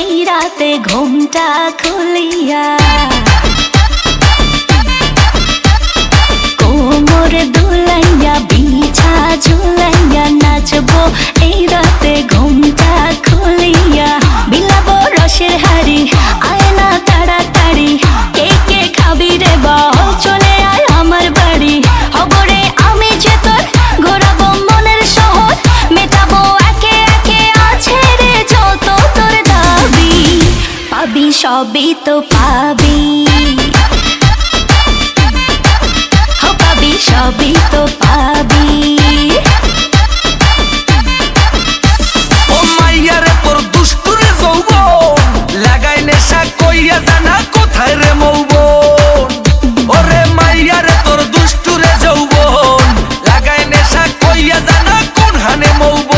এই রাতে ঘুমটা খুলিয়া, কোমর দুলাইয়া বিছা ঝুলাইয়া নাচবো এই রাতে ঘুমটা খুলিয়া। বিলাবো রসের হাড়ি আয় না তাড়াতাড়ি, কে কে খাবি রে বল চলে আয় আমার বাড়ি। হবরে আমি যে তোর ঘোরাবো মনের শহর, মেটাবো একে একে আছে রে যত তোর দাবি। পাবি সবই তো পাবি, সবই তো পাবি। ও মাইয়ারে তোর দুষ্টুরে যৌবন, লাগাই নেশা কইয়া জানা কোথায় রে মৌবন। ওরে মাইয়ারে তোর দুষ্টুরে যৌবন, লাগাই নেশা কইয়া জানা কোন হানে মৌবন।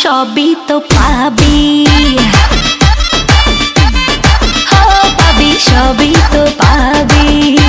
সবই তো পাবি, হো পাবি সবই তো পাবি।